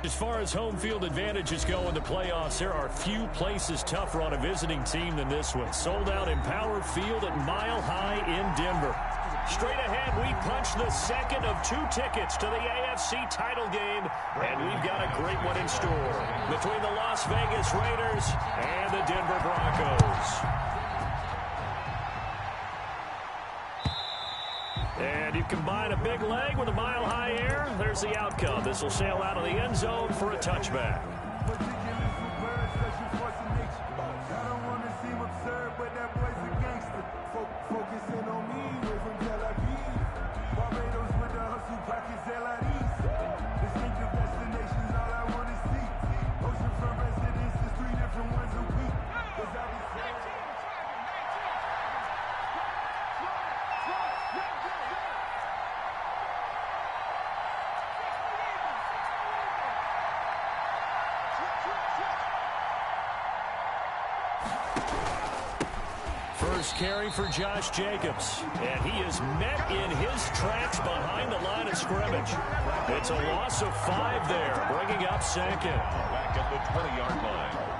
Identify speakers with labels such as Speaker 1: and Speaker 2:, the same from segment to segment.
Speaker 1: As far as home field advantages go in the playoffs, there are few places tougher on a visiting team than this one. Sold out in Power Field at Mile High in Denver. Straight ahead, we punch the second of 2 tickets to the AFC title game, and we've got a great one in store between the Las Vegas Raiders and the Denver Broncos. And you combine a big leg with a mile-high air, there's the outcome. This will sail out of the end zone for a touchback. First carry for Josh Jacobs, and he is met in his tracks behind the line of scrimmage. It's a loss of 5 there, bringing up second. Back at the 20-yard line.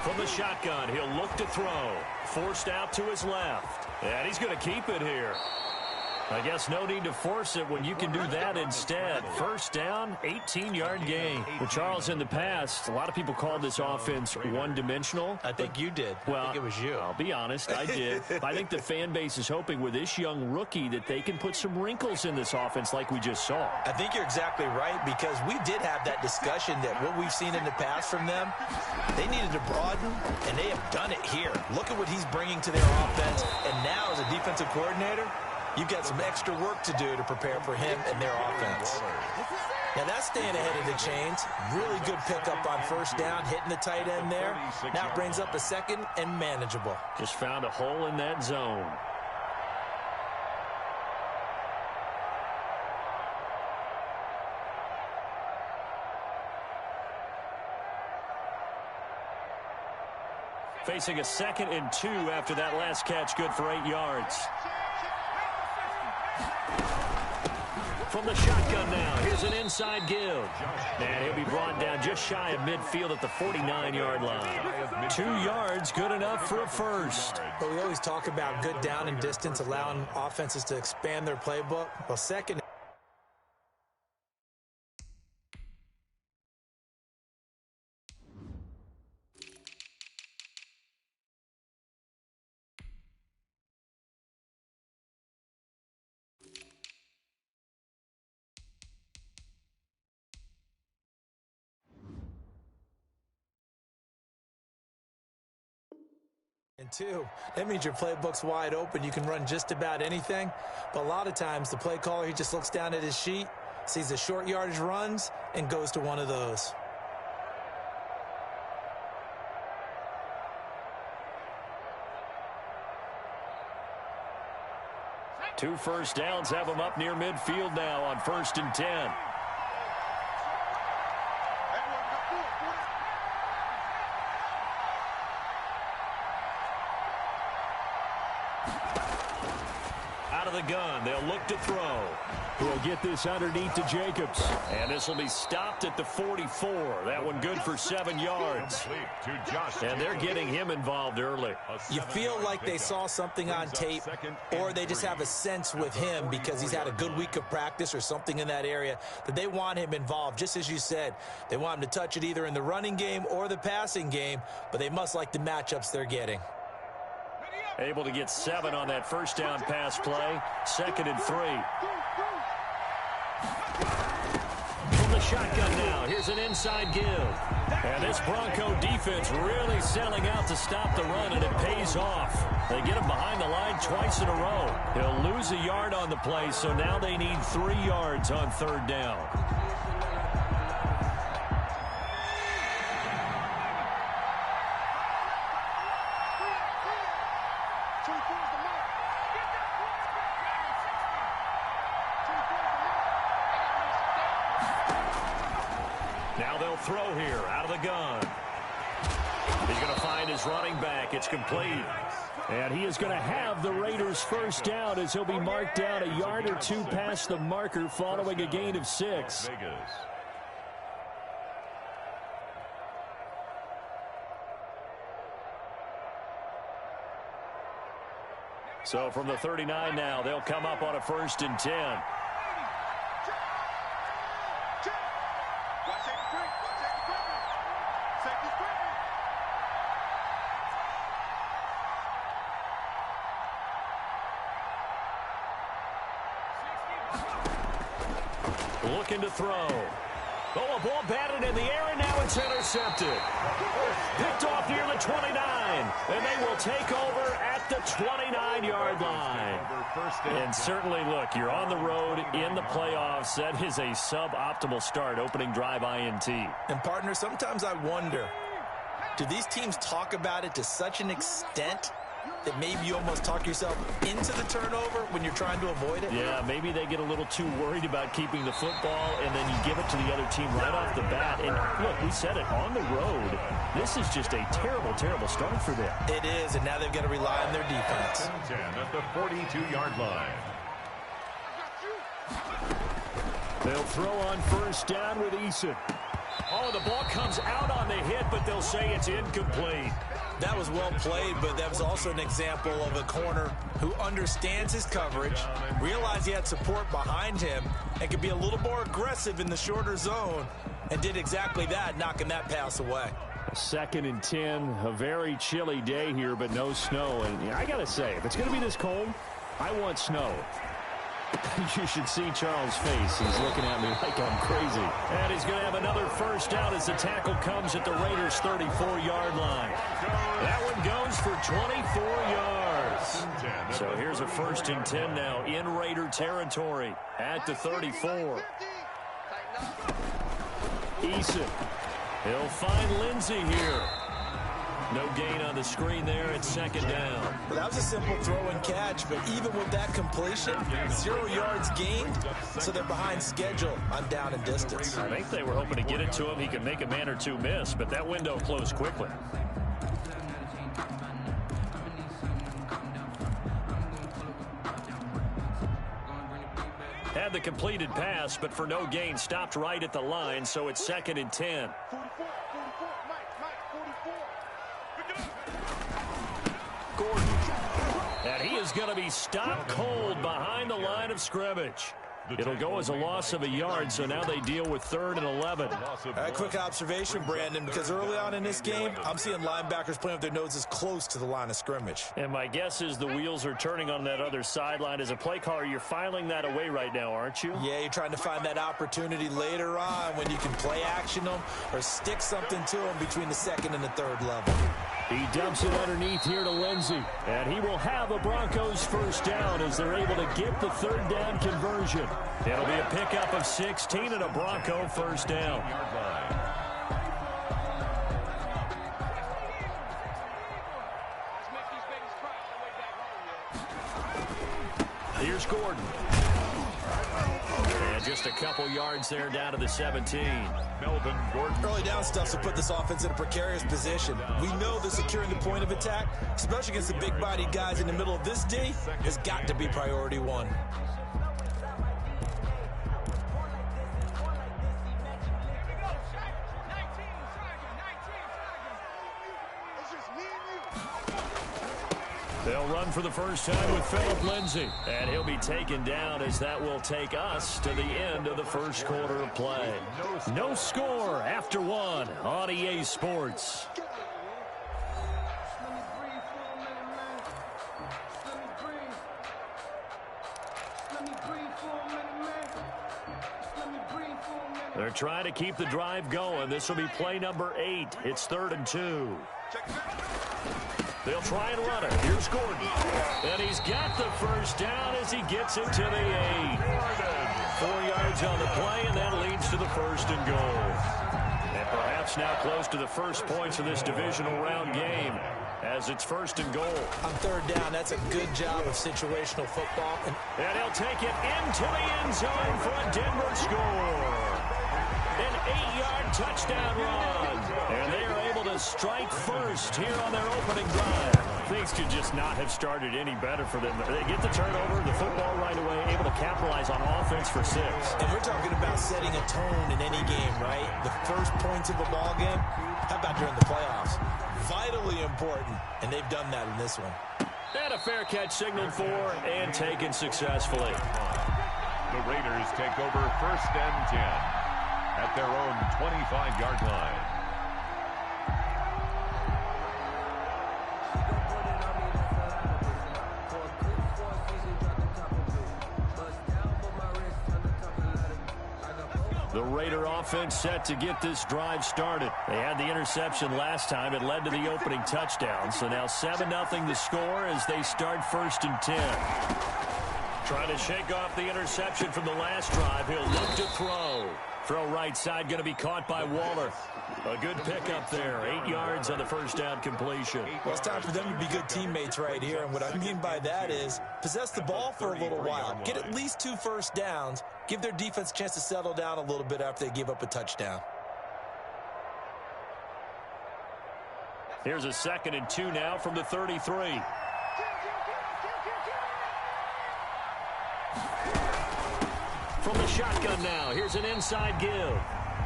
Speaker 1: From the shotgun, he'll look to throw. Forced out to his left. And he's going to keep it here. I guess no need to force it when you can do that instead. First down, 18-yard gain. Well, Charles, in the past, a lot of people called this offense one-dimensional.
Speaker 2: I think you did.
Speaker 1: Well,
Speaker 2: I think it was you.
Speaker 1: I'll be honest, I did. I think the fan base is hoping with this young rookie that they can put some wrinkles in this offense like we just saw.
Speaker 2: I think you're exactly right, because we did have that discussion that what we've seen in the past from them, they needed to broaden, and they have done it here. Look at what he's bringing to their offense, and now as a defensive coordinator, you've got some extra work to do to prepare for him and their offense. Now that's staying ahead of the chains. Really good pickup on first down, hitting the tight end there. Now it brings up a second and manageable.
Speaker 1: Just found a hole in that zone. Facing a 2nd and 2 after that last catch, good for 8 yards. From the shotgun now, here's an inside give. And he'll be brought down just shy of midfield at the 49-yard line. 2 yards, good enough for a first.
Speaker 2: But we always talk about good down and distance, allowing offenses to expand their playbook. Well, second. And 2, that means your playbook's wide open. You can run just about anything. But a lot of times, the play caller, he just looks down at his sheet, sees the short yardage runs, and goes to one of those.
Speaker 1: Two first downs have him up near midfield now on 1st and 10. Out of the gun, they'll look to throw. He'll get this underneath to Jacobs. And this will be stopped at the 44. That one good for 7 yards. And they're getting him involved early.
Speaker 2: You feel like they saw something on tape, or they just have a sense with him because he's had a good week of practice or something in that area that they want him involved. Just as you said, they want him to touch it either in the running game or the passing game, but they must like the matchups they're getting.
Speaker 1: Able to get 7 on that first down pass play. 2nd and 3. From the shotgun now, here's an inside give. And this Bronco defense really selling out to stop the run, and it pays off. They get him behind the line twice in a row. He'll lose a yard on the play, so now they need 3 yards on 3rd down. Now they'll throw here out of the gun. He's going to find his running back. It's complete. And he is going to have the Raiders first down as he'll be marked down a yard or two past the marker following a gain of 6. So from the 39 now, they'll come up on a 1st and 10. Looking to throw. Oh, a ball batted in the air, and now it's intercepted. Picked off near the 29, and they will take over at the 29-yard line. And certainly, look, you're on the road in the playoffs. That is a suboptimal start, opening drive INT.
Speaker 2: And, partner, sometimes I wonder, do these teams talk about it to such an extent that maybe you almost talk yourself into the turnover when you're trying to avoid it?
Speaker 1: Yeah, maybe they get a little too worried about keeping the football, and then you give it to the other team right off the bat. And look, we said it, on the road, this is just a terrible, terrible start for them.
Speaker 2: It is, and now they've got to rely on their defense.
Speaker 3: 10 at the 42-yard line.
Speaker 1: They'll throw on 1st down with Eason. Oh, the ball comes out on the hit, but they'll say it's incomplete.
Speaker 2: That was well played, but that was also an example of a corner who understands his coverage, realized he had support behind him, and could be a little more aggressive in the shorter zone, and did exactly that, knocking that pass away.
Speaker 1: 2nd and 10, a very chilly day here, but no snow. And I got to say, if it's going to be this cold, I want snow. You should see Charles' face. He's looking at me like I'm crazy. And he's going to have another 1st down as the tackle comes at the Raiders' 34-yard line. That one goes for 24 yards. So here's a 1st and 10 now in Raider territory at the 34. Eason. He'll find Lindsey here. No gain on the screen there at 2nd down.
Speaker 2: Well, that was a simple throw and catch, but even with that completion, 0 yards gained, so they're behind schedule on down and distance.
Speaker 1: I think they were hoping to get it to him. He could make a man or two miss, but that window closed quickly. Had the completed pass, but for no gain, stopped right at the line, so it's 2nd and 10. Gordon. And he is going to be stopped cold behind the line of scrimmage. It'll go as a loss of a yard, so now they deal with 3rd and 11.
Speaker 2: Quick observation, Brandon, because early on in this game, I'm seeing linebackers playing with their noses close to the line of scrimmage.
Speaker 1: And my guess is the wheels are turning on that other sideline. As a play caller, you're filing that away right now, aren't you?
Speaker 2: Yeah, you're trying to find that opportunity later on when you can play action them or stick something to them between the 2nd and the 3rd level.
Speaker 1: He dumps it underneath here to Lindsey. And he will have a Broncos 1st down as they're able to get the 3rd down conversion. It'll be a pickup of 16 and a Bronco 1st down. Here's Gordon. And just a couple yards there down to the 17.
Speaker 3: Melvin Gordon.
Speaker 2: Early down stuff to put this offense in a precarious position. We know that securing the point of attack, especially against the big-bodied guys in the middle of this D, has got to be priority 1.
Speaker 1: They'll run for the first time with Phillip Lindsay. And he'll be taken down as that will take us to the end of the first quarter of play. No score after 1 on EA Sports. They're trying to keep the drive going. This will be play number 8. It's 3rd and 2. They'll try and run it. Here's Gordon. And he's got the first down as he gets it to the 8. 4 yards on the play, and that leads to the 1st and goal. And perhaps now close to the first points of this divisional round game. as it's 1st and goal.
Speaker 2: On 3rd down, that's a good job of situational football.
Speaker 1: And he'll take it into the end zone for a Denver score. An 8-yard touchdown run. And they are able to strike first here on their opening drive. Things could just not have started any better for them. They get the turnover, the football right away, able to capitalize on offense for 6.
Speaker 2: And we're talking about setting a tone in any game, right? The first points of a ball game. How about during the playoffs? Vitally important, and they've done that in this one.
Speaker 1: And a fair catch signaled for and taken successfully.
Speaker 3: The Raiders take over 1st and 10 at their own 25-yard line.
Speaker 1: The Raider offense set to get this drive started. They had the interception last time. It led to the opening touchdown. So now 7-0 the score as they start 1st and 10. Trying to shake off the interception from the last drive. He'll look to throw. Throw right side going to be caught by Waller. A good pickup there. 8 yards on the 1st down completion.
Speaker 2: Well, it's time for them to be good teammates right here. And what I mean by that is possess the ball for a little while. Get at least 2 first downs. Give their defense a chance to settle down a little bit after they give up a touchdown.
Speaker 1: Here's a 2nd and 2 now from the 33. From the shotgun now, here's an inside give.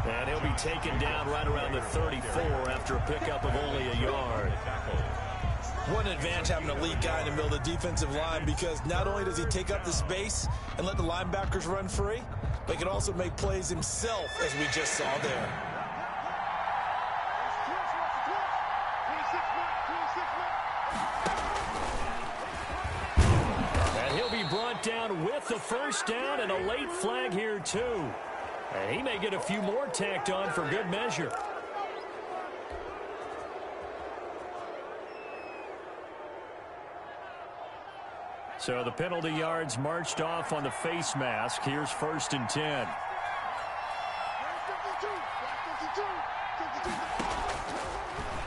Speaker 1: And he'll be taken down right around the 34 after a pickup of only a yard.
Speaker 2: One advantage having a elite guy in the middle of the defensive line, because not only does he take up the space and let the linebackers run free, but he can also make plays himself, as we just saw there.
Speaker 1: And he'll be brought down with the 1st down and a late flag here too. And he may get a few more tacked on for good measure. So the penalty yards marched off on the face mask. Here's 1st and 10.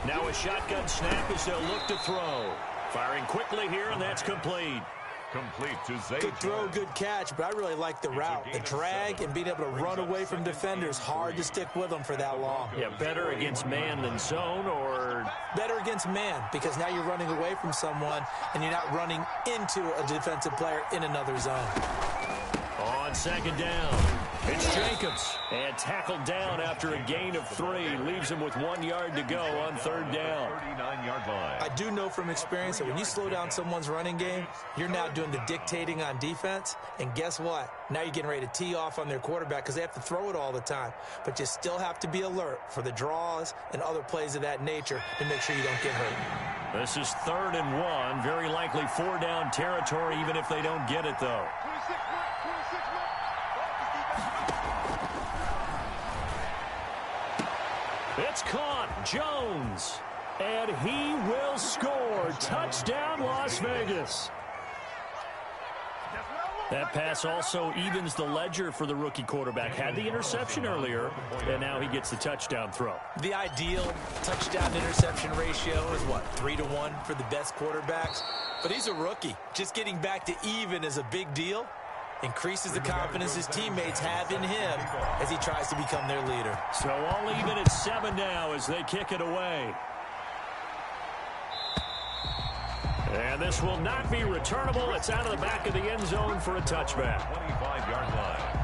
Speaker 1: Now a shotgun snap as they'll look to throw. Firing quickly here, and that's complete.
Speaker 3: Complete to Zay.
Speaker 2: Good throw, good catch, but I really like the route. The drag and being able to run away from defenders. Hard to stick with them for that long.
Speaker 1: Yeah, better against man than zone, or
Speaker 2: better against man, because now you're running away from someone and you're not running into a defensive player in another zone.
Speaker 1: On 2nd down, it's Jacobs. And tackled down after a gain of 3. Leaves him with 1 yard to go on 3rd down.
Speaker 3: 39-yard line.
Speaker 2: I do know from experience that when you slow down someone's running game, you're now doing the dictating on defense. And guess what? Now you're getting ready to tee off on their quarterback because they have to throw it all the time. But you still have to be alert for the draws and other plays of that nature to make sure you don't get hurt.
Speaker 1: This is 3rd and 1. Very likely 4-down territory, even if they don't get it, though. It's caught. Jones. And he will score. Touchdown, Las Vegas. That pass also evens the ledger for the rookie quarterback. Had the interception earlier, and now he gets the touchdown throw.
Speaker 2: The ideal touchdown-interception ratio is, what, 3-to-1 for the best quarterbacks? But he's a rookie. Just getting back to even is a big deal. Increases the confidence his teammates have in him as he tries to become their leader.
Speaker 1: So all even at 7 now as they kick it away. And this will not be returnable. It's out of the back of the end zone for a touchback.
Speaker 3: 25-yard line.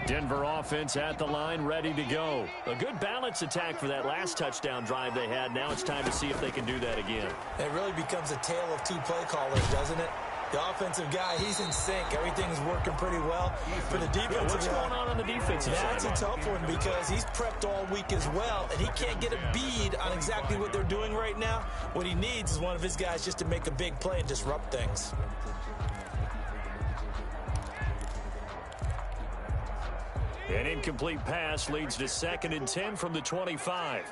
Speaker 1: Denver offense at the line, ready to go. A good balance attack for that last touchdown drive they had. Now it's time to see if they can do that again.
Speaker 2: It really becomes a tale of 2 play callers, doesn't it? The offensive guy, he's in sync. Everything's working pretty well. For the defensive
Speaker 1: What's going on the defensive side?
Speaker 2: That's a tough one because he's prepped all week as well, and he can't get a bead on exactly what they're doing right now. What he needs is one of his guys just to make a big play and disrupt things.
Speaker 1: An incomplete pass leads to 2nd and 10 from the 25.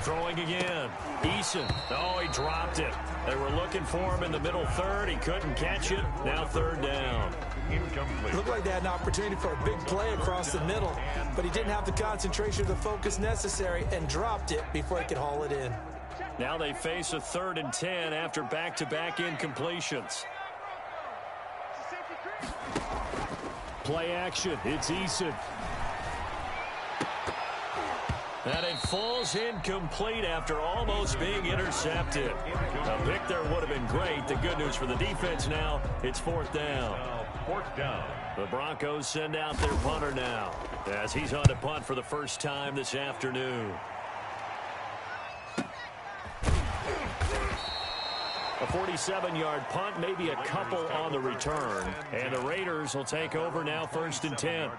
Speaker 1: Throwing again. Eason. Oh, he dropped it. They were looking for him in the middle third. He couldn't catch it. Now third down.
Speaker 2: It looked like they had an opportunity for a big play across the middle, but he didn't have the concentration or the focus necessary and dropped it before he could haul it in.
Speaker 1: Now they face a 3rd and 10 after back-to-back incompletions. Play action. It's Eason. And it falls incomplete after almost being intercepted. A pick there would have been great. The good news for the defense now, it's 4th down. The Broncos send out their punter now as he's on to punt for the first time this afternoon. A 47-yard punt, maybe a couple on the return. And the Raiders will take over now 1st and 10.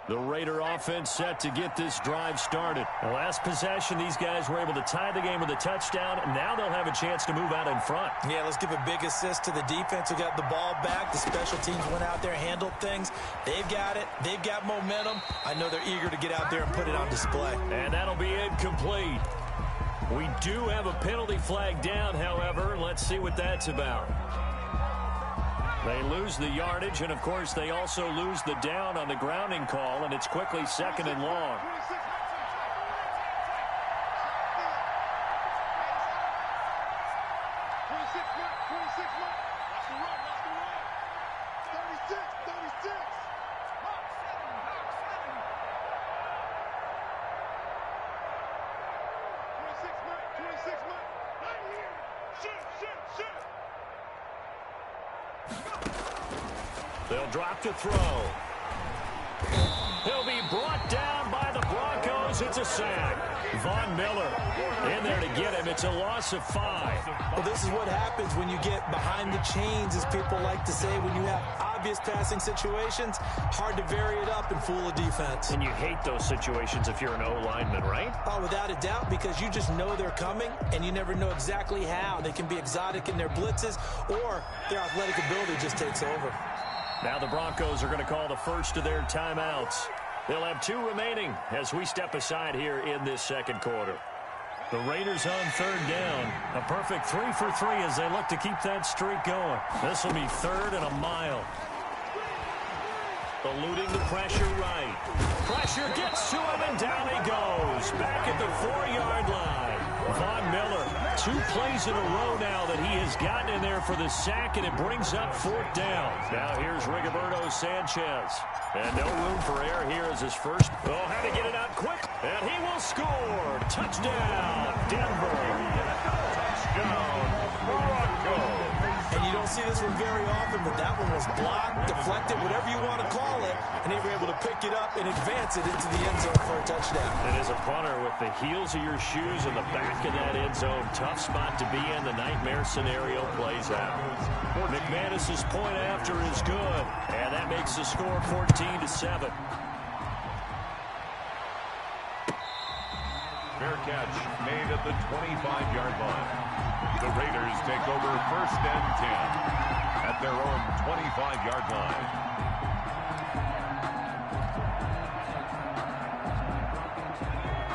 Speaker 1: The Raider offense set to get this drive started. The last possession, these guys were able to tie the game with a touchdown, and now they'll have a chance to move out in front.
Speaker 2: Yeah, let's give a big assist to the defense who got the ball back. The special teams went out there, handled things. They've got it. They've got momentum. I know they're eager to get out there and put it on display.
Speaker 1: And that'll be incomplete. We do have a penalty flag down, however. Let's see what that's about. They lose the yardage, and, of course, they also lose the down on the grounding call, and it's quickly 2nd and long. They'll drop to throw. He'll be brought down by the Broncos. It's a sack. Von Miller in there to get him. It's a loss of 5.
Speaker 2: Well, this is what happens when you get behind the chains, as people like to say, when you have obvious passing situations. Hard to vary it up and fool a defense.
Speaker 1: And you hate those situations if you're an O-lineman, right?
Speaker 2: Oh, without a doubt, because you just know they're coming, and you never know exactly how. They can be exotic in their blitzes, or their athletic ability just takes over.
Speaker 1: Now the Broncos are going to call the first of their timeouts. They'll have 2 remaining as we step aside here in this second quarter. The Raiders on 3rd down. A perfect 3 for 3 as they look to keep that streak going. This will be 3rd and a mile. Eluding the pressure right. Pressure gets to him, and down he goes. Back at the 4-yard line. Von Miller, 2 plays in a row now that he has gotten in there for the sack, and it brings up 4th down. Now here's Rigoberto Sanchez. And no room for error here as his first. Oh, had to get it out quick. And he will score. Touchdown, Denver.
Speaker 3: Touchdown, Broncos.
Speaker 2: And you don't see this one very often, but that one was blocked, deflected, whatever you want to call it, and they were able to pick it up and advance it into the end zone for a touchdown.
Speaker 1: And as a punter, with the heels of your shoes in the back of that end zone, tough spot to be in. The nightmare scenario plays out. McManus's point after is good, and that makes the score 14-7.
Speaker 3: Fair catch made at the 25-yard line. The Raiders take over 1st and 10 at their own 25-yard line.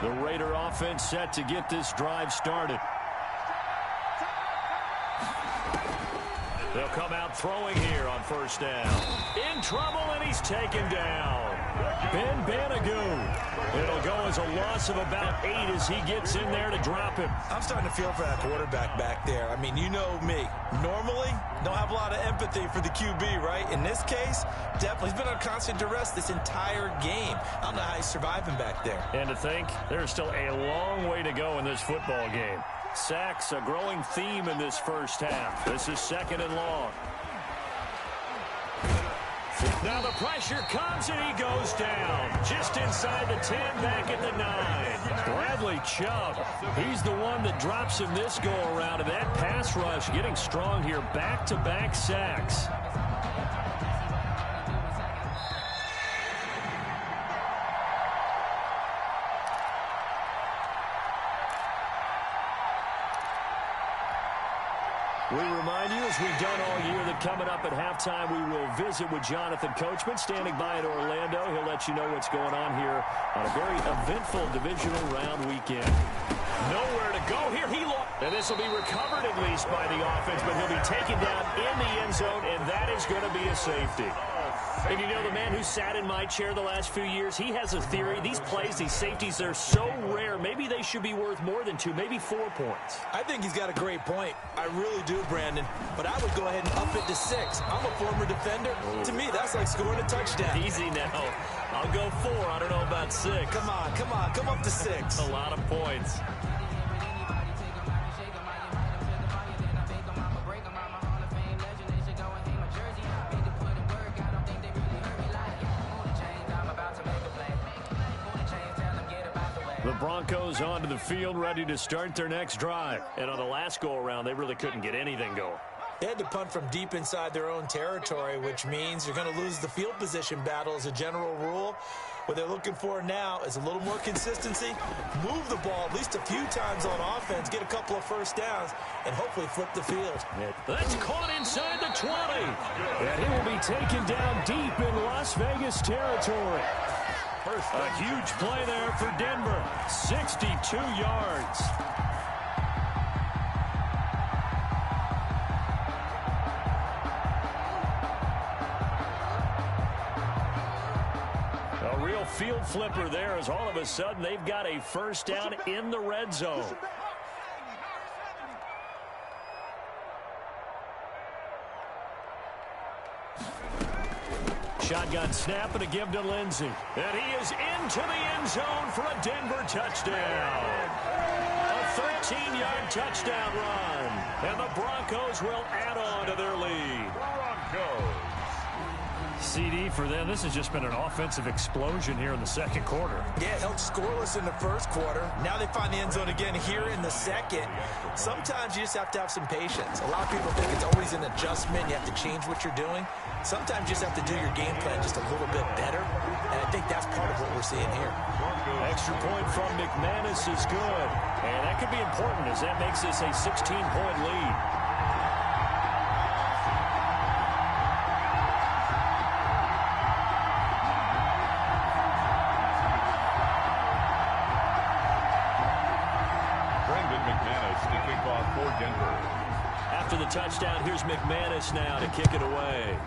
Speaker 1: The Raider offense set to get this drive started. They'll come out throwing here on 1st down. In trouble, and he's taken down. Ben Banagoo. It'll go as a loss of about 8 as he gets in there to drop him.
Speaker 2: I'm starting to feel for that quarterback back there. I mean, you know me. Normally, don't have a lot of empathy for the QB, right? In this case, definitely. He's been on constant duress this entire game. I don't know how he's surviving back there.
Speaker 1: And to think, there's still a long way to go in this football game. Sacks, a growing theme in this first half. This is 2nd and long. Now the pressure comes, and he goes down. Just inside the 10, back at the 9. Bradley Chubb, he's the one that drops him this go-around. And that pass rush getting strong here. Back-to-back sacks. We remind you, as we've done all year, that coming up at halftime, we will visit with Jonathan Coachman, standing by in Orlando. He'll let you know what's going on here on a very eventful divisional round weekend. Nowhere to go here. And this will be recovered at least by the offense, but he'll be taken down in the end zone, and that is going to be a safety. And you know, the man who sat in my chair the last few years, he has a theory. These plays, these safeties, they're so rare. Maybe they should be worth more than 2, maybe 4 points.
Speaker 2: I think he's got a great point. I really do, Brandon. But I would go ahead and up it to 6. I'm a former defender. To me, that's like scoring a touchdown.
Speaker 1: Easy now. I'll go 4. I don't know about 6.
Speaker 2: Come on. Come up to 6.
Speaker 1: A lot of points. The Broncos onto the field, ready to start their next drive. And on the last go-around, they really couldn't get anything going.
Speaker 2: They had to punt from deep inside their own territory, which means you're going to lose the field position battle as a general rule. What they're looking for now is a little more consistency, move the ball at least a few times on offense, get a couple of first downs, and hopefully flip the field.
Speaker 1: That's caught inside the 20. And he will be taken down deep in Las Vegas territory. A huge play there for Denver. 62 yards. A real field flipper there, as all of a sudden they've got a first down in the red zone. Shotgun snap and a give to Lindsey. And he is into the end zone for a Denver touchdown. A 13-yard touchdown run. And the Broncos will add on to their lead.
Speaker 3: Broncos.
Speaker 1: CD for them. This has just been an offensive explosion here in the second quarter.
Speaker 2: Yeah, held scoreless in the first quarter. Now they find the end zone again here in the second. Sometimes you just have to have some patience. A lot of people think it's always an adjustment. You have to change what you're doing. Sometimes you just have to do your game plan just a little bit better. And I think that's part of what we're seeing here.
Speaker 1: Extra point from McManus is good. And that could be important as that makes this a 16-point lead. After the touchdown, here's McManus now to kick it away.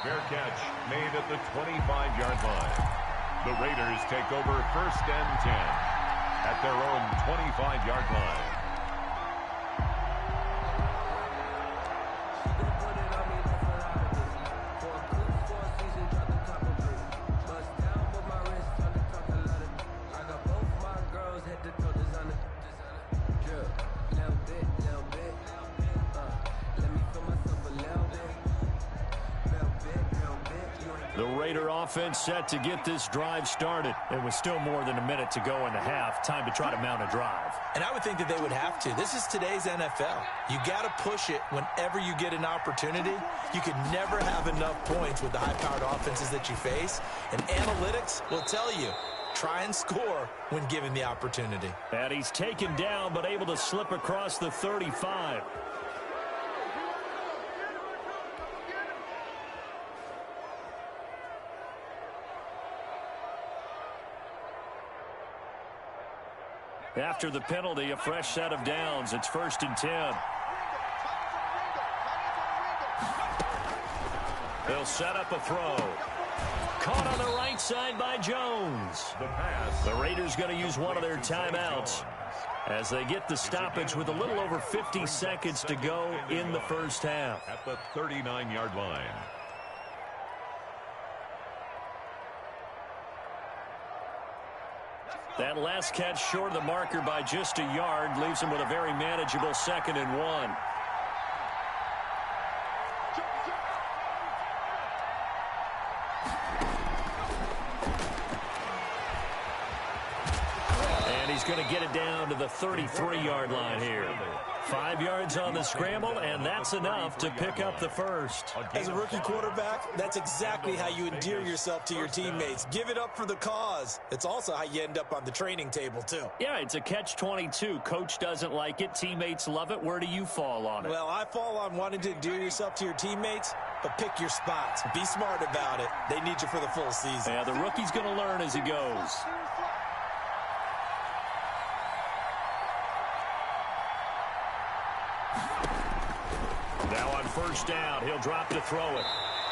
Speaker 3: Fair catch made at the 25-yard line. The Raiders take over 1st and 10 at their own 25-yard line.
Speaker 1: Offense set to get this drive started. And with still more than a minute to go in the half, time to try to mount a drive.
Speaker 2: And I would think that they would have to. This is today's NFL. You got to push it whenever you get an opportunity. You can never have enough points with the high-powered offenses that you face. And analytics will tell you, try and score when given the opportunity.
Speaker 1: And he's taken down, but able to slip across the 35. After the penalty, a fresh set of downs. It's 1st and 10. They'll set up a throw. Caught on the right side by Jones. The Raiders going to use one of their timeouts as they get the stoppage with a little over 50 seconds to go in the first half.
Speaker 3: At the 39-yard line.
Speaker 1: That last catch short of the marker by just a yard leaves him with a very manageable 2nd and 1. And he's going to get it down to the 33-yard line here. 5 yards on the scramble, and that's enough to pick up the first.
Speaker 2: As a rookie quarterback, that's exactly how you endear yourself to your teammates. Give it up for the cause. It's also how you end up on the training table, too.
Speaker 1: Yeah, it's a catch-22. Coach doesn't like it. Teammates love it. Where do you fall on it?
Speaker 2: Well, I fall on wanting to endear yourself to your teammates, but pick your spots. Be smart about it. They need you for the full season.
Speaker 1: Yeah, the rookie's going to learn as he goes. Now on first down, he'll drop to throw it.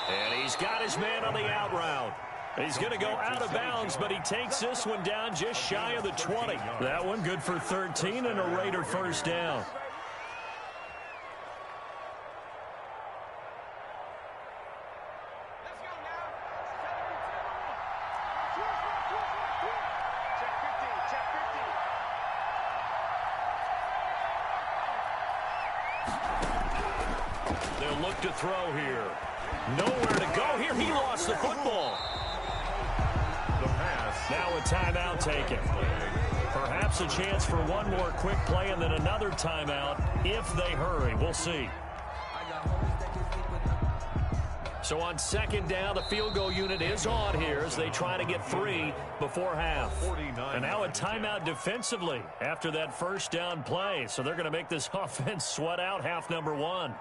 Speaker 1: And he's got his man on the out route. He's going to go out of bounds, but he takes this one down just shy of the 20. That one good for 13 and a Raider first down. They'll look to throw here. Nowhere to go here. He lost the football.
Speaker 3: The pass.
Speaker 1: Now a timeout taken. Perhaps a chance for one more quick play and then another timeout if they hurry. We'll see. So on second down, the field goal unit is on here as they try to get 3 before half. And now a timeout defensively after that first down play. So they're going to make this offense sweat out half number 1.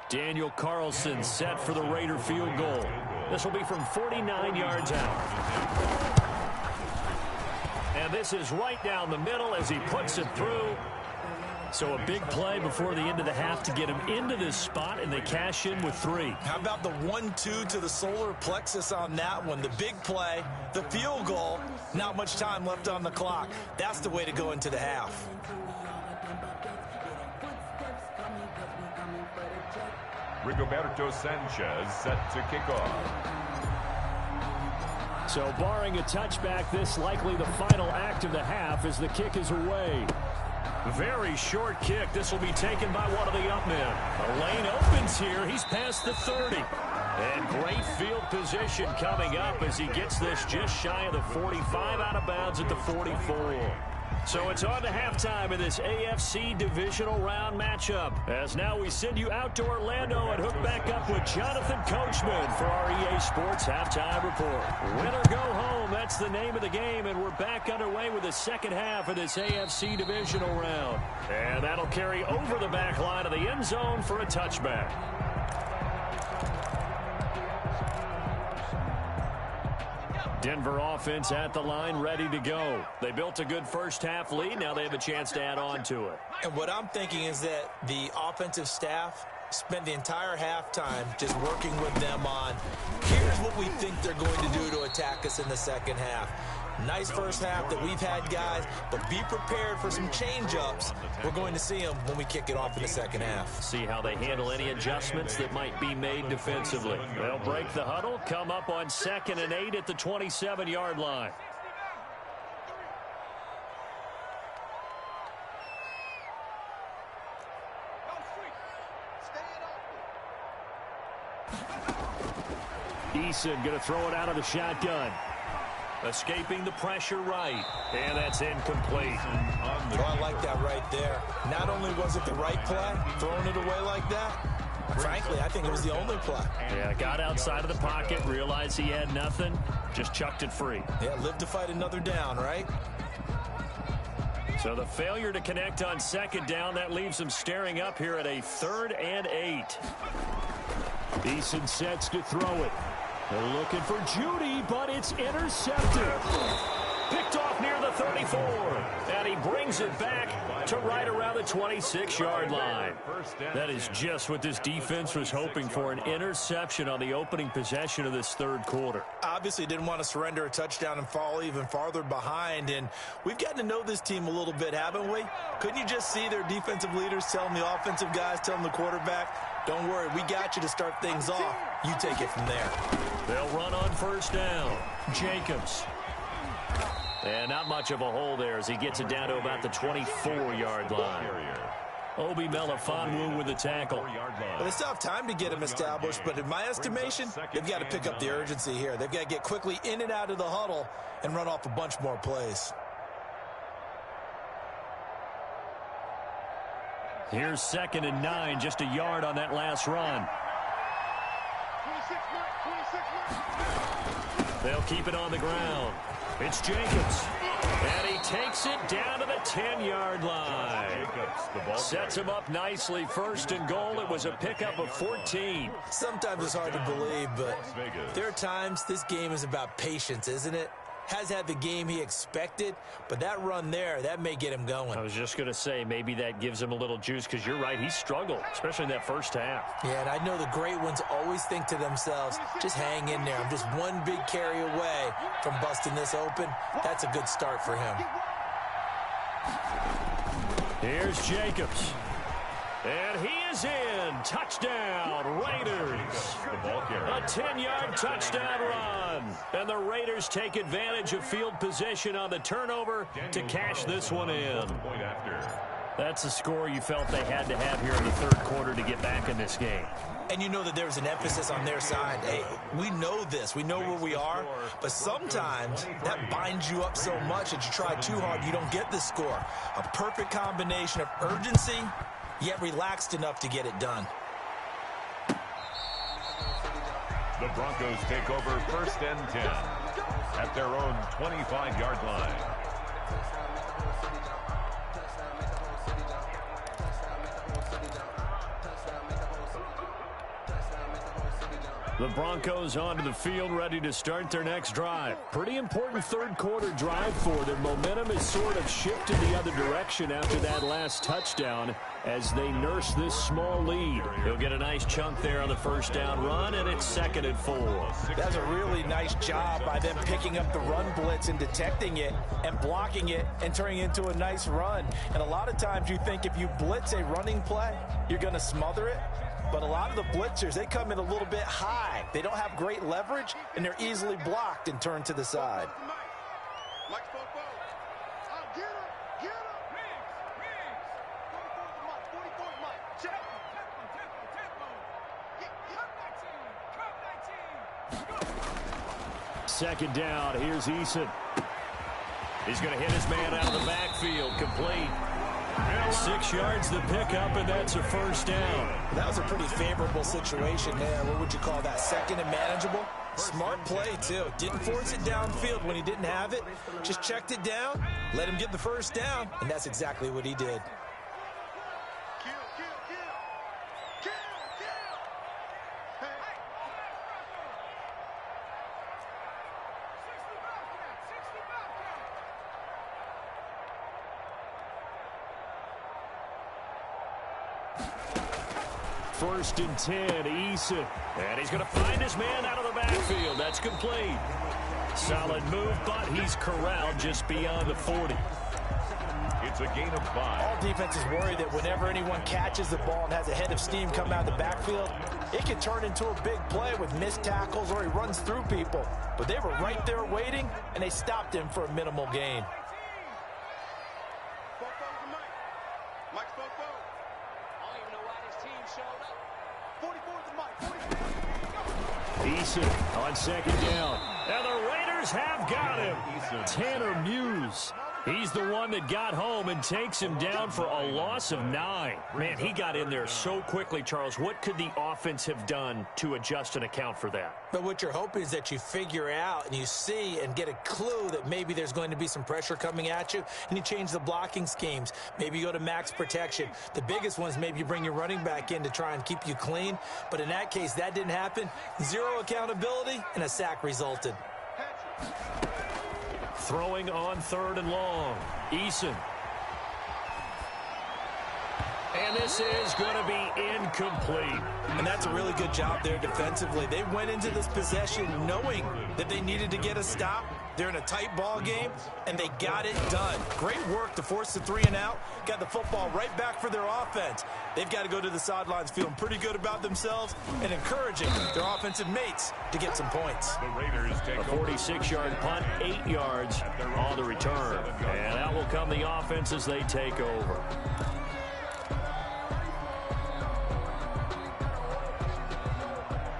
Speaker 1: Daniel Carlson set for the Raider field goal. This will be from 49 yards out. And this is right down the middle as he puts it through. So a big play before the end of the half to get him into this spot, and they cash in with 3.
Speaker 2: How about the 1-2 to the solar plexus on that one? The big play, the field goal, not much time left on the clock. That's the way to go into the half.
Speaker 3: Rigoberto Sanchez set to kick off.
Speaker 1: So barring a touchback, this likely the final act of the half as the kick is away. Very short kick. This will be taken by one of the up men. A lane opens here. He's past the 30. And great field position coming up as he gets this just shy of the 45, out of bounds at the 44. So it's on to halftime in this AFC divisional round matchup. As now we send you out to Orlando and hook back up with Jonathan Coachman for our EA Sports Halftime Report. Win or go home, that's the name of the game, and we're back underway with the second half of this AFC divisional round. And that'll carry over the back line of the end zone for a touchback. Denver offense at the line, ready to go. They built a good first half lead. Now they have a chance to add on to it.
Speaker 2: And what I'm thinking is that the offensive staff spent the entire halftime just working with them on, here's what we think they're going to do to attack us in the second half. Nice first half that we've had, guys, but be prepared for some change-ups. We're going to see them when we kick it off in the second half.
Speaker 1: See how they handle any adjustments that might be made defensively. They'll break the huddle, come up on 2nd and 8 at the 27-yard line. Eason going to throw it out of the shotgun. Escaping the pressure right. And that's incomplete.
Speaker 2: Oh, I like that right there. Not only was it the right play, throwing it away like that, frankly, I think it was the only play.
Speaker 1: Yeah, got outside of the pocket, realized he had nothing, just chucked it free.
Speaker 2: Yeah, live to fight another down, right?
Speaker 1: So the failure to connect on second down, that leaves him staring up here at a 3rd and 8. Eason sets to throw it. They're looking for Judy, but it's intercepted. Picked off near the 34. And he brings it back to right around the 26-yard line. That is just what this defense was hoping for, an interception on the opening possession of this third quarter.
Speaker 2: Obviously didn't want to surrender a touchdown and fall even farther behind. And we've gotten to know this team a little bit, haven't we? Couldn't you just see their defensive leaders telling the offensive guys, telling the quarterback, don't worry, we got you to start things off. You take it from there.
Speaker 1: They'll run on first down. Jacobs. And not much of a hole there as he gets it down to about the 24-yard line. Obi Melifonwu with the tackle.
Speaker 2: Well, they still have time to get him established, but in my estimation, they've got to pick up the urgency here. They've got to get quickly in and out of the huddle and run off a bunch more plays.
Speaker 1: Here's 2nd and 9, just a yard on that last run. They'll keep it on the ground. It's Jacobs. And he takes it down to the 10-yard line. Sets him up nicely. 1st and goal. It was a pickup of 14.
Speaker 2: Sometimes it's hard to believe, but there are times this game is about patience, isn't it? Has had the game he expected, but that run there, that may get him going.
Speaker 1: I was just going to say, maybe that gives him a little juice, because you're right, he struggled, especially in that first half.
Speaker 2: Yeah, and I know the great ones always think to themselves, just hang in there. I'm just one big carry away from busting this open. That's a good start for him.
Speaker 1: Here's Jacobs. And he is in. Touchdown, Raiders. A 10-yard touchdown run. And the Raiders take advantage of field position on the turnover to cash this one in. That's a score you felt they had to have here in the 3rd quarter to get back in this game.
Speaker 2: And you know that there's an emphasis on their side. Hey, we know this. We know where we are. But sometimes that binds you up so much that you try too hard, you don't get the score. A perfect combination of urgency, yet relaxed enough to get it done.
Speaker 3: The Broncos take over 1st and 10 at their own 25-yard line.
Speaker 1: The Broncos onto the field, ready to start their next drive. Pretty important 3rd quarter drive for them. Momentum has sort of shifted the other direction after that last touchdown as they nurse this small lead. He'll get a nice chunk there on the 1st down run, and it's 2nd and 4.
Speaker 2: That's a really nice job by them picking up the run blitz and detecting it and blocking it and turning it into a nice run. And a lot of times you think if you blitz a running play, you're going to smother it. But a lot of the blitzers, they come in a little bit high. They don't have great leverage, and they're easily blocked and turned to the side.
Speaker 1: Second down, here's Eason. He's going to hit his man out of the backfield, complete. 6 yards the pickup, and that's a 1st down.
Speaker 2: That was a pretty favorable situation there. What would you call that? 2nd and manageable? Smart play, too. Didn't force it downfield when he didn't have it. Just checked it down, let him get the 1st down, and that's exactly what he did.
Speaker 1: First and 10, Eason. And he's going to find his man out of the backfield. That's complete. Solid move, but he's corralled just beyond the 40.
Speaker 3: It's a gain of 5.
Speaker 2: All defenses worry that whenever anyone catches the ball and has a head of steam come out of the backfield, it can turn into a big play with missed tackles or he runs through people. But they were right there waiting, and they stopped him for a minimal gain.
Speaker 1: Eason on 2nd down. And the Raiders have got him. Tanner Muse. He's the one that got home and takes him down for a loss of 9. Man, he got in there so quickly, Charles. What could the offense have done to adjust and account for that?
Speaker 2: But what you're hoping is that you figure out and you see and get a clue that maybe there's going to be some pressure coming at you, and you change the blocking schemes. Maybe you go to max protection. The biggest one is maybe you bring your running back in to try and keep you clean. But in that case, that didn't happen. 0 accountability, and a sack resulted.
Speaker 1: Throwing on 3rd and long. Eason. And this is going to be incomplete.
Speaker 2: And that's a really good job there defensively. They went into this possession knowing that they needed to get a stop. They're in a tight ball game, and they got it done. Great work to force the 3 and out. Got the football right back for their offense. They've got to go to the sidelines feeling pretty good about themselves and encouraging their offensive mates to get some points.
Speaker 3: The Raiders take
Speaker 1: a 46-yard punt, 8 yards on the return. And out will come the offense as they take over.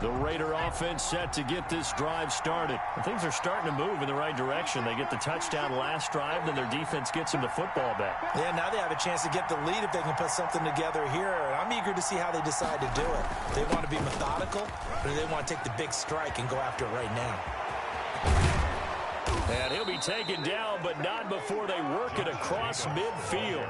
Speaker 1: The Raider offense set to get this drive started. And things are starting to move in the right direction. They get the touchdown last drive, then their defense gets them the football back.
Speaker 2: Yeah, now they have a chance to get the lead if they can put something together here. And I'm eager to see how they decide to do it. They want to be methodical, or do they want to take the big strike and go after it right now?
Speaker 1: And he'll be taken down, but not before they work it across midfield.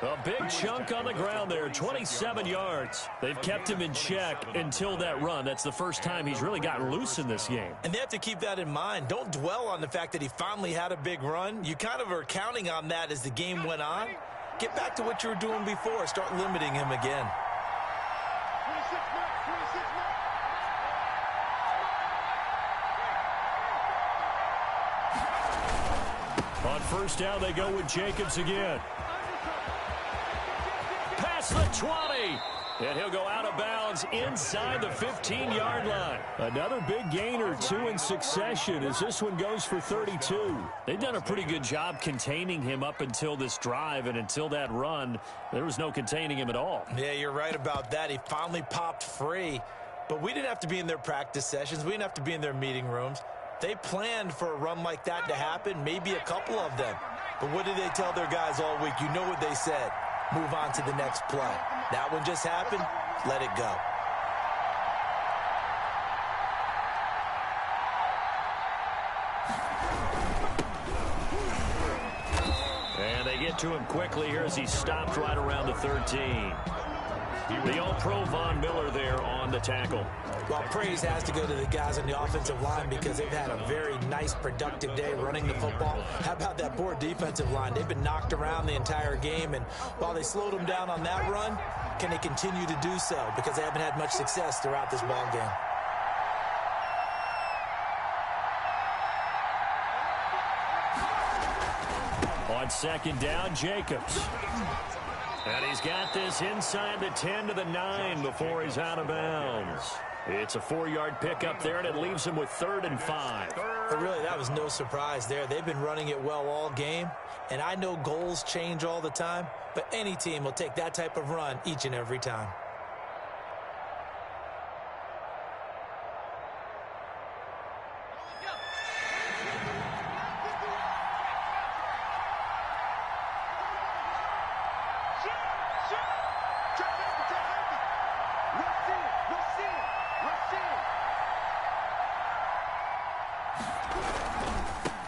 Speaker 1: A big chunk on the ground there, 27 yards. They've kept him in check until that run. That's the first time he's really gotten loose in this game.
Speaker 2: And they have to keep that in mind. Don't dwell on the fact that he finally had a big run. You kind of are counting on that as the game went on. Get back to what you were doing before. Start limiting him again.
Speaker 1: On first down, they go with Jacobs again. Past the 20. And he'll go out of bounds inside the 15-yard line. Another big gain or two in succession as this one goes for 32. They've done a pretty good job containing him up until this drive, and until that run, there was no containing him at all.
Speaker 2: Yeah, you're right about that. He finally popped free. But we didn't have to be in their practice sessions. We didn't have to be in their meeting rooms. They planned for a run like that to happen, maybe a couple of them. But what did they tell their guys all week? You know what they said. Move on to the next play. That one just happened. Let it go.
Speaker 1: And they get to him quickly here as he stopped right around the 13. The All-Pro Von Miller there on the tackle.
Speaker 2: Well, praise has to go to the guys on the offensive line because they've had a very nice, productive day running the football. How about that poor defensive line? They've been knocked around the entire game, and while they slowed them down on that run, can they continue to do so? Because they haven't had much success throughout this ball game.
Speaker 1: On second down, Jacobs. And he's got this inside the 10 to the 9 before he's out of bounds. It's a 4-yard pickup there, and it leaves him with 3rd and 5.
Speaker 2: But really, that was no surprise there. They've been running it well all game, and I know goals change all the time, but any team will take that type of run each and every time.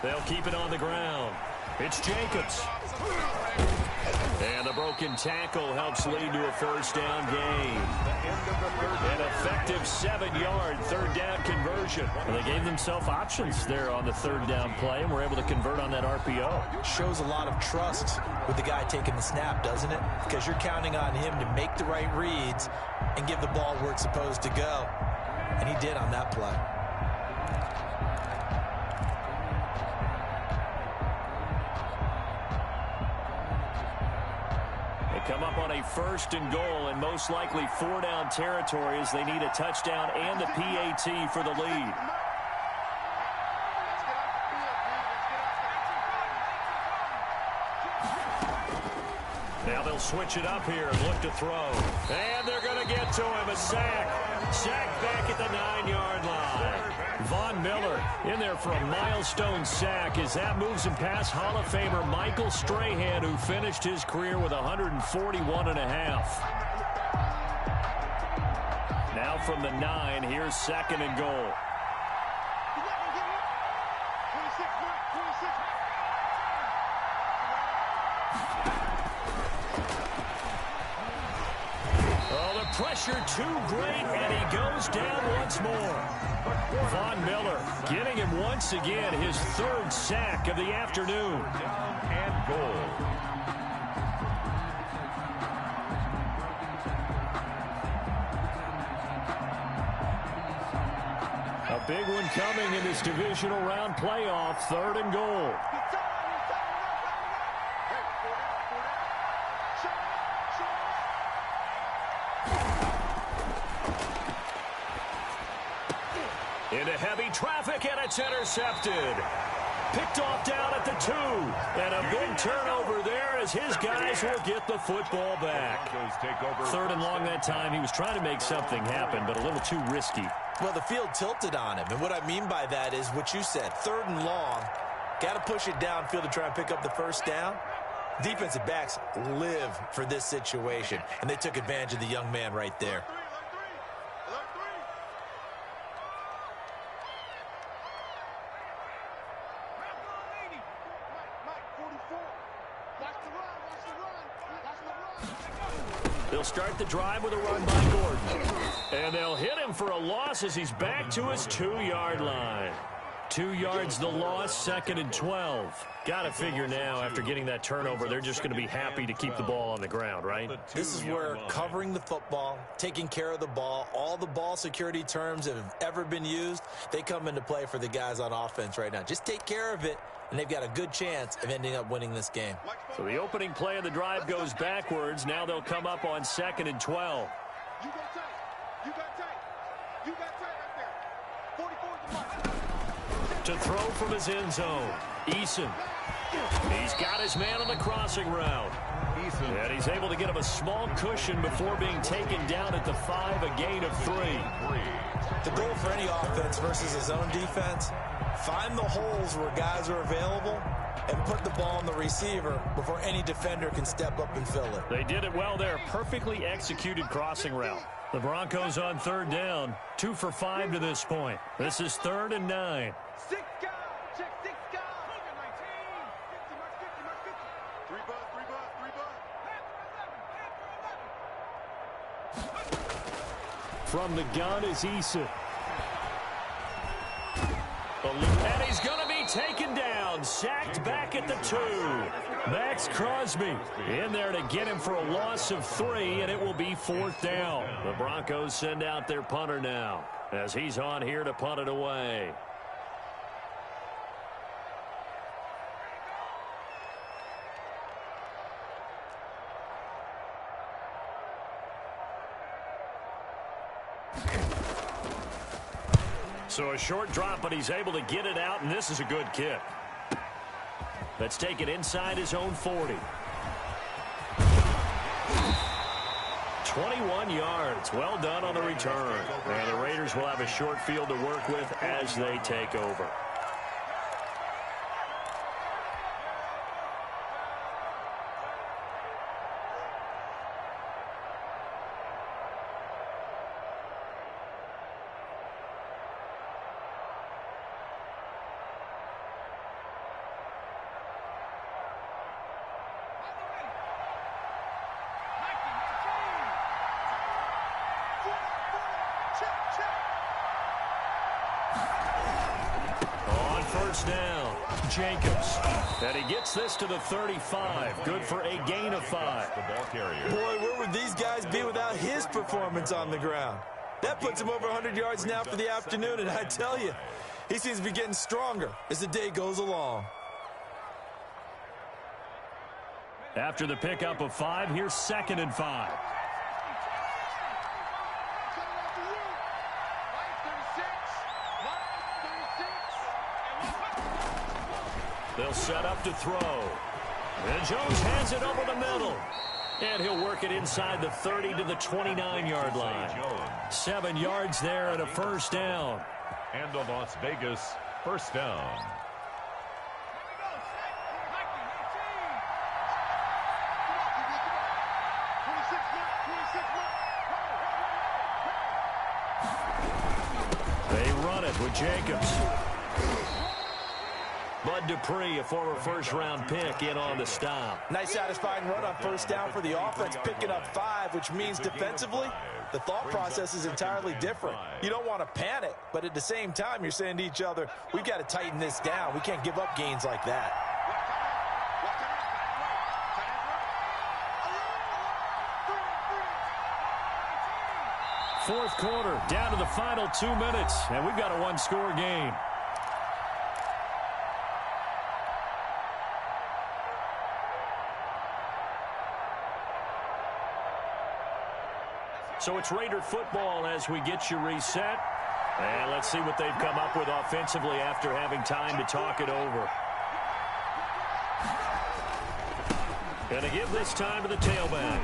Speaker 1: They'll keep it on the ground. It's Jacobs. And a broken tackle helps lead to a first down gain. An effective 7-yard third down conversion. And they gave themselves options there on the third down play and were able to convert on that RPO.
Speaker 2: Shows a lot of trust with the guy taking the snap, doesn't it? Because you're counting on him to make the right reads and give the ball where it's supposed to go. And he did on that play.
Speaker 1: Come up on a 1st and goal, and most likely 4-down territory as they need a touchdown and the PAT for the lead. Now they'll switch it up here and look to throw. And they're going to get to him. A sack. Sack back at the 9-yard line. Von Miller in there for a milestone sack as that moves him past Hall of Famer Michael Strahan, who finished his career with 141.5. Now from the 9, here's 2nd and goal. Oh, the pressure too great, and he goes down once more. Von Miller getting him once again his 3rd sack of the afternoon.
Speaker 3: Down and goal.
Speaker 1: A big one coming in this divisional round playoff. 3rd and goal. Into heavy traffic, and it's intercepted. Picked off down at the 2. And a big turnover there as his guys will get the football back. Third and long that time. He was trying to make something happen, but a little too risky.
Speaker 2: Well, the field tilted on him, and what I mean by that is what you said. Third and long, got to push it downfield to try and pick up the first down. Defensive backs live for this situation, and they took advantage of the young man right there.
Speaker 1: They'll start the drive with a run by Gordon. And they'll hit him for a loss as he's back to his 2-yard line. 2 yards the loss, 2nd and 12. Got to figure now, after getting that turnover, they're just going to be happy to keep the ball on the ground, right?
Speaker 2: This is where covering the football, taking care of the ball, all the ball security terms that have ever been used, they come into play for the guys on offense right now. Just take care of it, and they've got a good chance of ending up winning this game.
Speaker 1: So the opening play of the drive goes backwards. Now they'll come up on 2nd and 12.
Speaker 4: You got tight. You got tight. You got tight right there. 44 is the mark.
Speaker 1: To throw from his end zone, Eason. He's got his man on the crossing route. And he's able to get him a small cushion before being taken down at the 5, a gain of 3.
Speaker 2: The goal for any offense versus his own defense, find the holes where guys are available and put the ball on the receiver before any defender can step up and fill it.
Speaker 1: They did it well there. Perfectly executed crossing route. The Broncos on 3rd down. 2 for 5 to this point. This is 3rd and 9.
Speaker 4: 6 guys. Check 6 guys. 50 mark, 50 mark, 50. 3 bud, 3 bud.
Speaker 1: From the gun is Eason. And he's going to be taken down. Sacked back at the 2. Max Crosby in there to get him for a loss of 3, and it will be 4th down. The Broncos send out their punter now as he's on here to punt it away. So a short drop, but he's able to get it out, and this is a good kick. Let's take it inside his own 40. 21 yards. Well done on the return. And the Raiders will have a short field to work with as they take over. Down, Jacobs, and he gets this to the 35. Good for a gain of 5.
Speaker 2: Boy, where would these guys be without his performance on the ground? That puts him over 100 yards now for the afternoon, and I tell you, he seems to be getting stronger as the day goes along.
Speaker 1: After the pickup of 5, here's 2nd and 5. They'll set up to throw. And Jones hands it over the middle. And he'll work it inside the 30 to the 29-yard line. 7 yards there and a 1st down.
Speaker 3: And the Las Vegas 1st down.
Speaker 1: They run it with Jacobs. Bud Dupree, a former first-round pick, in on the stop.
Speaker 2: Nice satisfying run on 1st down for the offense, picking up 5, which means defensively, the thought process is entirely different. You don't want to panic, but at the same time, you're saying to each other, we've got to tighten this down. We can't give up gains like that.
Speaker 1: Fourth quarter, down to the final 2 minutes, and we've got a 1-score game. So it's Raider football as we get you reset. And let's see what they've come up with offensively after having time to talk it over. Gonna give this time to the tailback.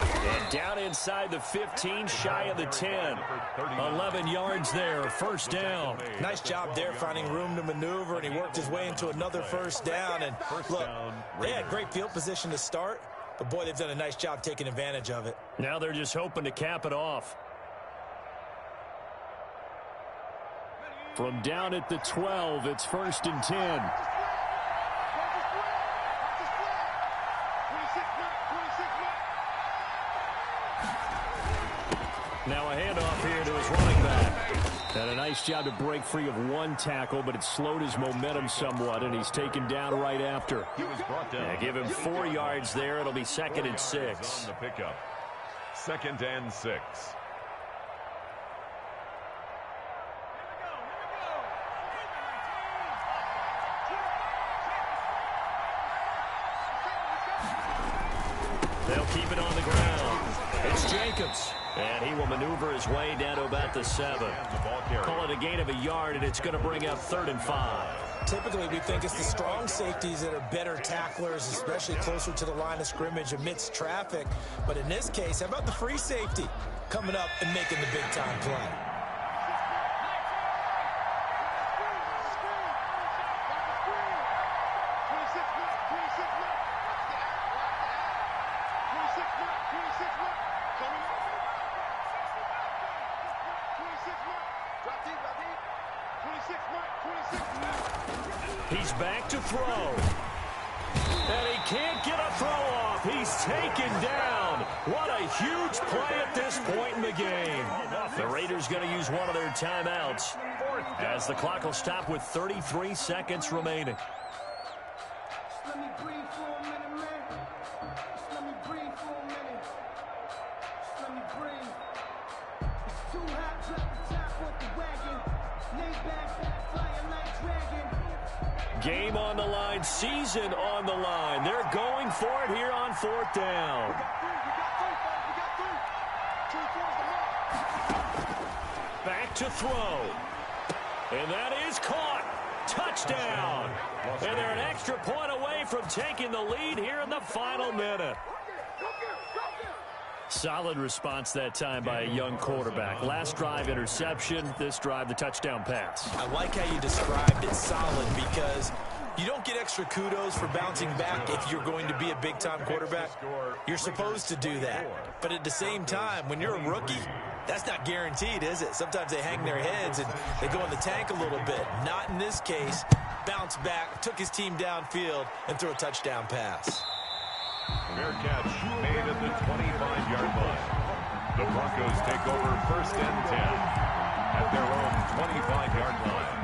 Speaker 1: And down inside the 15, shy of the 10. 11 yards there, first down.
Speaker 2: Nice job there finding room to maneuver, and he worked his way into another first down. And look, they had great field position to start, but boy, they've done a nice job taking advantage of it.
Speaker 1: Now they're just hoping to cap it off. From down at the 12, it's first and 10. Now a handoff here to his running back. And a nice job to break free of one tackle, but it slowed his momentum somewhat, and he's taken down right after. Give him 4 yards there. It'll be second and 6.
Speaker 3: On the pickup. Second and 6.
Speaker 1: They'll keep it on the ground. It's Jacobs. And he will maneuver his way down to about the 7. Call it a gain of a yard, and it's going to bring up 3rd and 5.
Speaker 2: Typically, we think it's the strong safeties that are better tacklers, especially closer to the line of scrimmage amidst traffic. But in this case, how about the free safety coming up and making the big-time play?
Speaker 1: He's back to throw. And he can't get a throw off. He's taken down. What a huge play at this point in the game. The Raiders going to use one of their timeouts as the clock will stop with 33 seconds remaining. Game on the line, season on the line. They're going for it here on 4th down. Back to throw. And that is caught. Touchdown. And they're an extra point away from taking the lead here in the final minute. Solid response that time by a young quarterback. Last drive, interception. This drive, the touchdown pass.
Speaker 2: I like how you described it, solid, because you don't get extra kudos for bouncing back if you're going to be a big-time quarterback. You're supposed to do that. But at the same time, when you're a rookie, that's not guaranteed, is it? Sometimes they hang their heads and they go in the tank a little bit. Not in this case. Bounce back, took his team downfield, and threw a touchdown pass.
Speaker 3: Fair catch made at the 25-yard line. The Broncos take over 1st and 10 at their own 25-yard line.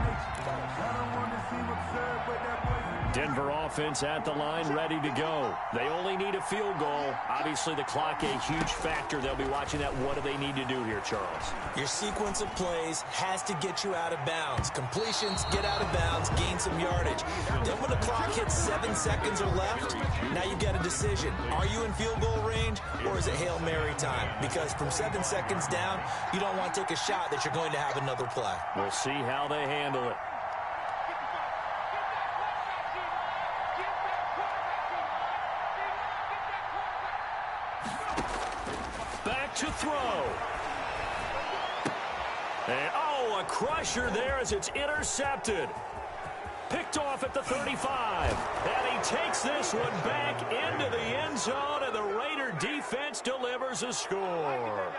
Speaker 1: Denver offense at the line, ready to go. They only need a field goal. Obviously, the clock a huge factor. They'll be watching that. What do they need to do here, Charles?
Speaker 2: Your sequence of plays has to get you out of bounds. Completions, get out of bounds, gain some yardage. Then when the clock hits 7 seconds or left, now you've got a decision. Are you in field goal range, or is it Hail Mary time? Because from 7 seconds down, you don't want to take a shot that you're going to have another play.
Speaker 1: We'll see how they handle it. To throw. And, a crusher there as it's intercepted. Picked off at the 35. And he takes this one back into the end zone, and the Raider defense delivers a score.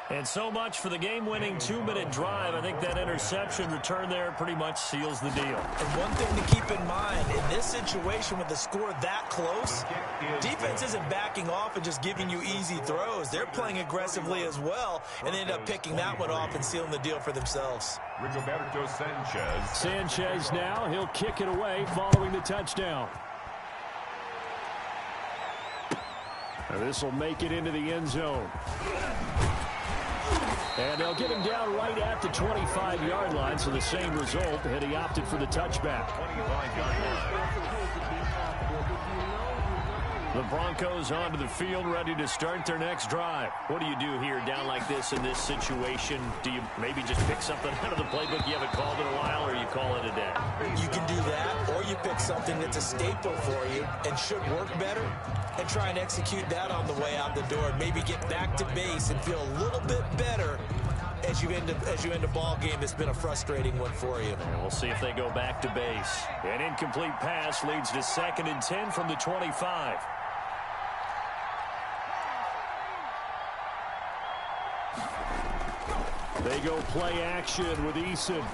Speaker 1: And so much for the game-winning 2-minute drive. I think that interception return there pretty much seals the deal.
Speaker 2: And one thing to keep in mind, in this situation with the score that close, defense isn't backing off and just giving you easy throws. They're playing aggressively as well, and they end up picking that one off and sealing the deal for themselves.
Speaker 3: Rigoberto Sanchez.
Speaker 1: Sanchez now, he'll kick it away following the touchdown. This will make it into the end zone. And they'll get him down right at the 25-yard line, so the same result, and he opted for the touchback. The Broncos onto the field, ready to start their next drive. What do you do here down like this in this situation? Do you maybe just pick something out of the playbook you haven't called in a while, or you call it a day?
Speaker 2: You can do that, or you pick something that's a staple for you and should work better and try and execute that on the way out the door. Maybe get back to base and feel a little bit better as you end a ball game that's been a frustrating one for you.
Speaker 1: And we'll see if they go back to base. An incomplete pass leads to 2nd and 10 from the 25. They go play action with Eason.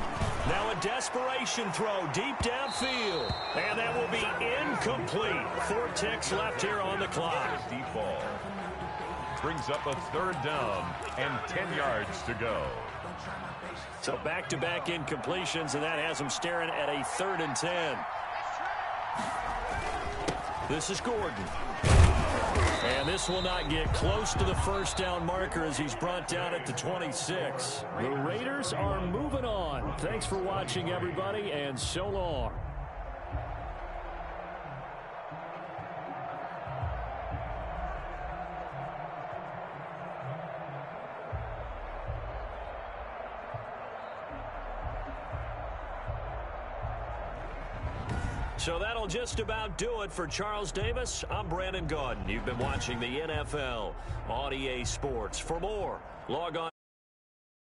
Speaker 1: Now a desperation throw deep downfield. And that will be incomplete. 4 ticks left here on the clock.
Speaker 3: Deep ball. Brings up a 3rd down and 10 yards to go.
Speaker 1: So back-to-back incompletions, and that has them staring at a 3rd and 10. This is Gordon. And this will not get close to the 1st down marker as he's brought down at the 26. The Raiders are moving on. Thanks for watching, everybody, and so long. So that'll just about do it for Charles Davis. I'm Brandon Gaudin. You've been watching the NFL on EA Sports. For more, log on.